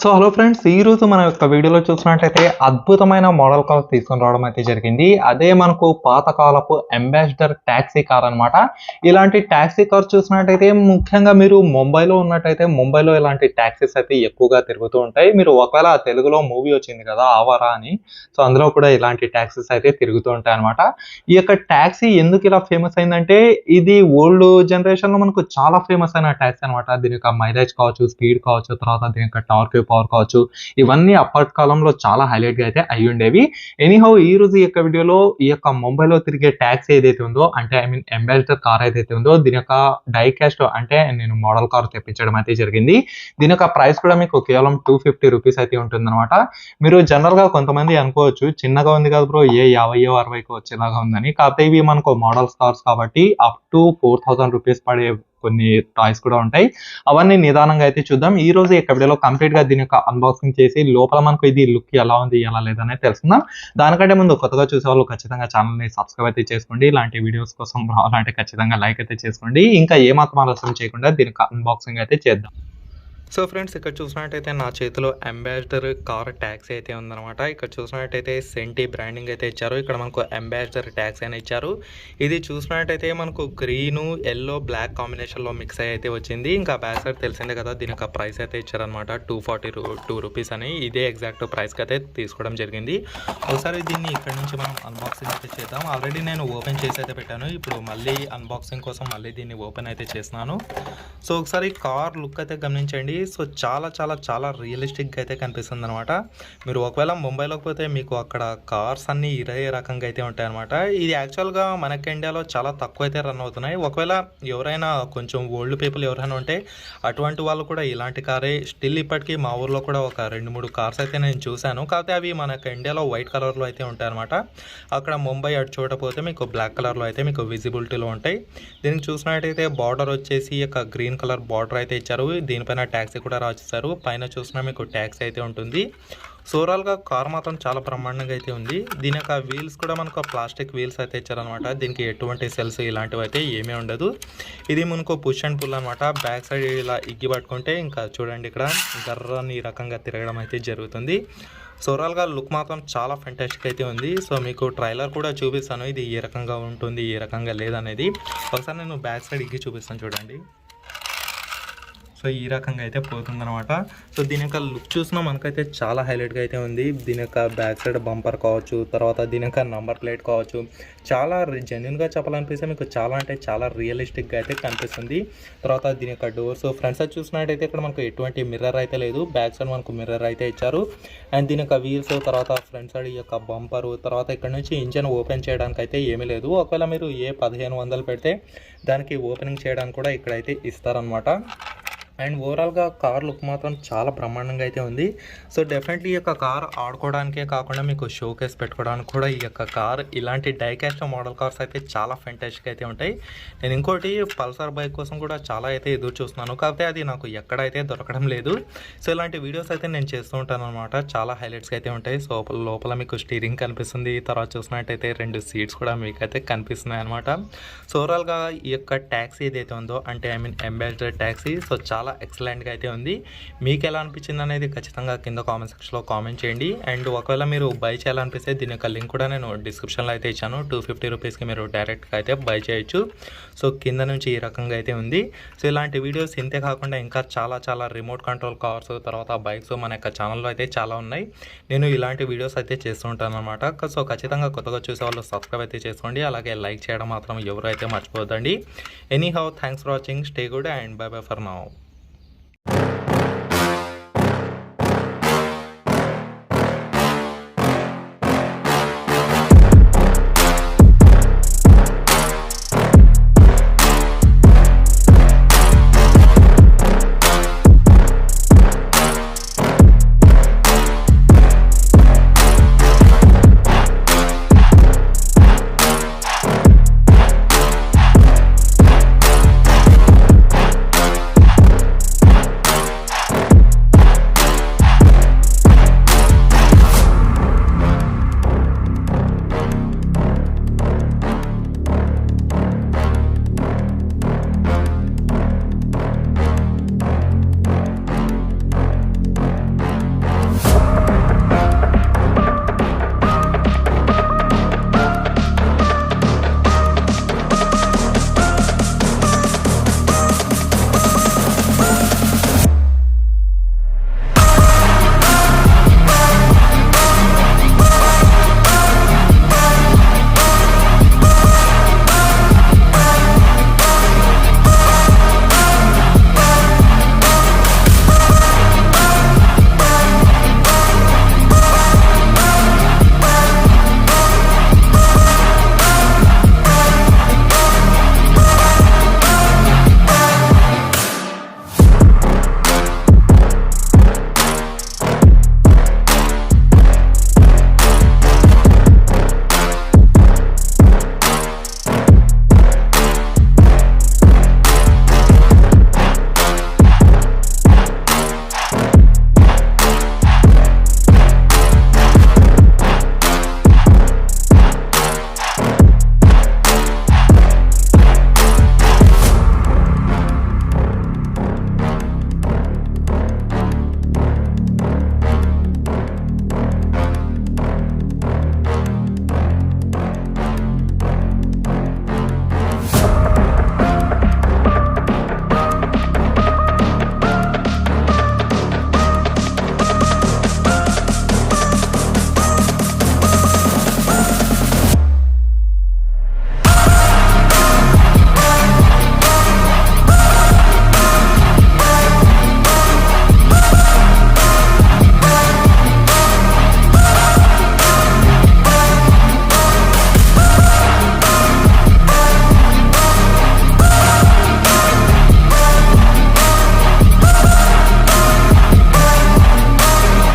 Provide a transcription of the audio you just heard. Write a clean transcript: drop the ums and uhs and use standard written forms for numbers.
So hello friends, ఈ రోజు మన యొక్క వీడియోలో చూసినట్లయితే అద్భుతమైన మోడల్ కార్ తీసుకొని రావడం అయితే జరిగింది. అదే మనకు పాతకాలపు అంబాసిడర్ టాక్సీ కార్ అన్నమాట. ఇలాంటి టాక్సీ కార్ చూసినట్లయితే ముఖ్యంగా మీరు ముంబైలో ఉన్నట్టయితే ముంబైలో ఇలాంటి టాక్సీస్ అయితే ఎక్కువగా తిరుగుతూ ఉంటాయి. మీరు ఒకవేళ తెలుగులో మూవీ వచ్చింది కదా ఆవారా అని, సో అందులో కూడా ఇలాంటి టాక్సీస్ అయితే తిరుగుతూ ఉంటాయి అన్నమాట. ఈ యొక్క టాక్సీ ఎందుకు ఇలా ఫేమస్ అయిందంటే ఇది ఓల్డ్ జనరేషన్ లో మనకు చాలా ఫేమస్ అయిన టాక్సీ అన్నమాట. దీని యొక్క మైలేజ్ కావచ్చు, స్పీడ్ కావచ్చు, తర్వాత దీని యొక్క టార్క్ పవర్ కావచ్చు, ఇవన్నీ అప్పటి కాలంలో చాలా హైలైట్ గా అయితే అయి ఉండేవి. ఎనీహౌ ఈ రోజు ఈ యొక్క వీడియోలో ఈ యొక్క ముంబైలో తిరిగే ట్యాక్సీ ఏదైతే ఉందో, అంటే ఐ మీన్ అంబాసిడర్ కార్ ఏదైతే ఉందో, దీని యొక్క డై కాస్ట్ అంటే నేను మోడల్ కార్ తెప్పించడం అయితే జరిగింది. దీని యొక్క ప్రైస్ కూడా మీకు కేవలం 250 రూపీస్ అయితే ఉంటుంది అనమాట. మీరు జనరల్ గా కొంతమంది అనుకోవచ్చు చిన్నగా ఉంది కదా బ్రో, ఏ 50-60కి వచ్చేలాగా ఉందని. కాకపోతే ఇవి మనకు మోడల్స్ కార్స్ కాబట్టి అప్ టు 4000 రూపీస్ పడే కొన్ని టాయ్స్ కూడా ఉంటాయి. అవన్నీ నిదానంగా అయితే చూద్దాం. ఈ రోజు ఈ వీడియోలో కంప్లీట్ గా దీని యొక్క అన్బాక్సింగ్ చేసి లోపల మనకు ఇది లుక్ ఎలా ఉంది ఎలా లేదనే తెలుసుకుందాం. దానికంటే ముందు కొత్తగా చూసే వాళ్ళు ఖచ్చితంగా ఛానల్ ని సబ్స్క్రైబ్ అయితే చేసుకోండి. ఇలాంటి వీడియోస్ కోసం రావాలంటే ఖచ్చితంగా లైక్ అయితే చేసుకోండి. ఇంకా ఏమాత్రం ఆలస్యం చేయకుండా దీనికి అన్బాక్సింగ్ అయితే చేద్దాం. సో ఫ్రెండ్స్, ఇక్కడ చూసినట్టయితే నా చేతిలో అంబాసిడర్ కార్ ట్యాక్సీ అయితే ఉందన్నమాట. ఇక్కడ చూసినట్టయితే సెంటీ బ్రాండింగ్ అయితే ఇచ్చారు. ఇక్కడ మనకు అంబాసిడర్ ట్యాక్సీ అని ఇచ్చారు. ఇది చూసినట్టయితే మనకు గ్రీను ఎల్లో బ్లాక్ కాంబినేషన్లో మిక్స్ అయితే వచ్చింది. ఇంకా బ్యాక్ సైడ్ తెలిసిందే కదా, దీని యొక్క ప్రైస్ అయితే ఇచ్చారనమాట 242 రూపీస్ అని. ఇదే ఎగ్జాక్ట్ ప్రైస్కి అయితే తీసుకోవడం జరిగింది. ఒకసారి దీన్ని ఇక్కడ నుంచి మనం అన్బాక్సింగ్ అయితే చేద్దాం. ఆల్రెడీ నేను ఓపెన్ చేసి అయితే పెట్టాను. ఇప్పుడు మళ్ళీ అన్బాక్సింగ్ కోసం మళ్ళీ దీన్ని ఓపెన్ అయితే చేస్తున్నాను. సో ఒకసారి కార్ లుక్ అయితే గమనించండి. సో చాలా చాలా చాలా రియలిస్టిక్గా అయితే కనిపిస్తుంది అనమాట. మీరు ఒకవేళ ముంబైలోకి పోతే మీకు అక్కడ కార్స్ అన్నీ ఇదే రకంగా అయితే ఉంటాయి అనమాట. ఇది యాక్చువల్గా మనకి ఇండియాలో చాలా తక్కువ అయితే రన్ అవుతున్నాయి. ఒకవేళ ఎవరైనా కొంచెం ఓల్డ్ పీపుల్ ఎవరైనా ఉంటే అటువంటి వాళ్ళు కూడా ఇలాంటి కారే స్టిల్ ఇప్పటికీ మా ఊర్లో కూడా ఒక 2-3 కార్స్ అయితే నేను చూశాను. కాకపోతే అవి మనకి ఇండియాలో వైట్ కలర్లో అయితే ఉంటాయి అనమాట. అక్కడ ముంబై అటు చోట పోతే మీకు బ్లాక్ కలర్లో అయితే మీకు విజిబిలిటీలో ఉంటాయి. దీనికి చూసినట్టయితే బార్డర్ వచ్చేసి ఒక గ్రీన్ కలర్ బార్డర్ అయితే ఇచ్చారు. దీనిపైన ట్యాక్సీ కూడా రాసేసారు. పైన చూసినా మీకు ట్యాక్సీ అయితే ఉంటుంది. సో ఓవరాల్గా కార్ మాత్రం చాలా బ్రహ్మాండంగా అయితే ఉంది. దీని యొక్క వీల్స్ కూడా మనకు ప్లాస్టిక్ వీల్స్ అయితే ఇచ్చారనమాట. దీనికి ఎటువంటి సెల్స్ ఇలాంటివి అయితే ఏమీ ఉండదు. ఇది మనకు పుష్ అండ్ పుల్ అనమాట. బ్యాక్ సైడ్ ఇలా ఇగ్గి పట్టుకుంటే ఇంకా చూడండి ఇక్కడ గర్రని ఈ రకంగా తిరగడం అయితే జరుగుతుంది. సో ఓవరాల్గా లుక్ మాత్రం చాలా ఫెంటాస్టిక్ అయితే ఉంది. సో మీకు ట్రైలర్ కూడా చూపిస్తాను, ఇది ఏ రకంగా ఉంటుంది ఏ రకంగా లేదనేది. ఒకసారి నేను బ్యాక్ సైడ్ ఇగ్గి చూపిస్తాను చూడండి. సో ఈ రకంగా అయితే పోతుందన్నమాట. సో దీని యొక్క లుక్ చూసినా మనకైతే చాలా హైలైట్గా అయితే ఉంది. దీని యొక్క బ్యాక్ సైడ్ బంపర్ కావచ్చు, తర్వాత దీని యొక్క నంబర్ ప్లేట్ కావచ్చు, చాలా జెన్యున్గా చెప్పాలనిపిస్తే మీకు చాలా అంటే చాలా రియలిస్టిక్గా అయితే కనిపిస్తుంది. తర్వాత దీని యొక్క డోర్స్ ఫ్రంట్ సైడ్ చూసినట్టయితే ఇక్కడ మనకు ఎటువంటి మిర్రర్ అయితే లేదు. బ్యాక్ సైడ్ మనకు మిర్రర్ అయితే ఇచ్చారు. అండ్ దీని యొక్క వీల్స్, తర్వాత ఫ్రంట్ సైడ్ ఈ యొక్క బంపరు, తర్వాత ఇక్కడ నుంచి ఇంజన్ ఓపెన్ చేయడానికి అయితే ఏమీ లేదు. ఒకవేళ మీరు ఏ 1500 పెడితే దానికి ఓపెనింగ్ చేయడానికి కూడా ఇక్కడైతే ఇస్తారనమాట. అండ్ ఓవరాల్గా కార్ లుక్ మాత్రం చాలా బ్రహ్మాండంగా అయితే ఉంది. సో డెఫినెట్లీ ఈ యొక్క కార్ ఆడుకోవడానికే కాకుండా మీకు షో కేస్ పెట్టుకోవడానికి కూడా ఈ యొక్క కార్ ఇలాంటి డైకాస్ట్ మోడల్ కార్స్ అయితే చాలా ఫెంటాస్టిక్ అయితే ఉంటాయి. నేను ఇంకోటి పల్సర్ బైక్ కోసం కూడా చాలా అయితే ఎదురు చూస్తున్నాను, కాకపోతే అది నాకు ఎక్కడైతే దొరకడం లేదు. సో ఇలాంటి వీడియోస్ అయితే నేను చేస్తూ ఉంటాను అనమాట. చాలా హైలైట్స్గా అయితే ఉంటాయి. సో లోపల మీకు స్టీరింగ్ కనిపిస్తుంది. తర్వాత చూసినట్టయితే 2 సీట్స్ కూడా మీకైతే కనిపిస్తున్నాయి అనమాట. సో ఓవరాల్గా ఈ యొక్క ట్యాక్సీ ఏదైతే ఉందో, అంటే I mean ambassador taxi, so చాలా ఎక్సలెంట్గా అయితే ఉంది. మీకు ఎలా అనిపించింది అనేది ఖచ్చితంగా కింద కామెంట్ సెక్షన్లో కామెంట్ చేయండి. అండ్ ఒకవేళ మీరు బై చేయాలనిపిస్తే దీని యొక్క లింక్ కూడా నేను డిస్క్రిప్షన్లో అయితే ఇచ్చాను. 250 రూపీస్కి మీరు డైరెక్ట్గా అయితే బై చేయొచ్చు. సో కింద నుంచి ఈ రకంగా అయితే ఉంది. సో ఇలాంటి వీడియోస్ ఇంతే కాకుండా ఇంకా చాలా చాలా రిమోట్ కంట్రోల్ కార్స్, తర్వాత బైక్స్ మన యొక్క ఛానల్లో అయితే చాలా ఉన్నాయి. నేను ఇలాంటి వీడియోస్ అయితే చేస్తూ ఉంటాను అనమాట. సో ఖచ్చితంగా కొత్తగా చూసే వాళ్ళు సబ్స్క్రైబ్ అయితే చేసుకోండి. అలాగే లైక్ చేయడం మాత్రం ఎవరు అయితే మర్చిపోద్దండి. Anyhow thanks for watching. Stay good and bye bye for now.